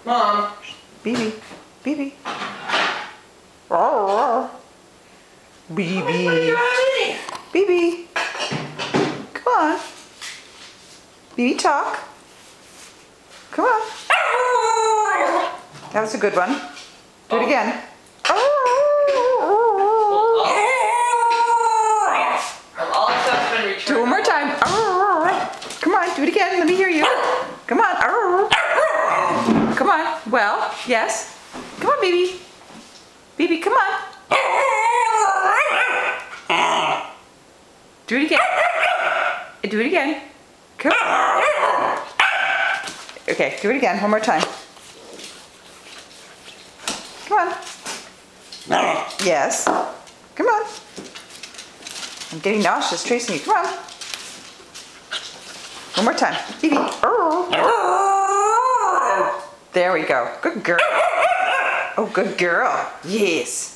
Mom. BB. BB. BB. BB. Come on. BB, talk. Come on. That was a good one. Do it again. I'm all accepted and returned. Do it one more time. Come on, do it again. Let me hear you. Come on. Come on. Well, yes. Come on, baby. Baby, come on. Do it again. Do it again. Come on. Okay, do it again. One more time. Come on. Yes. Come on. I'm getting nauseous tracing you. Come on. One more time. Phoebe. There we go. Good girl. Oh, good girl. Yes.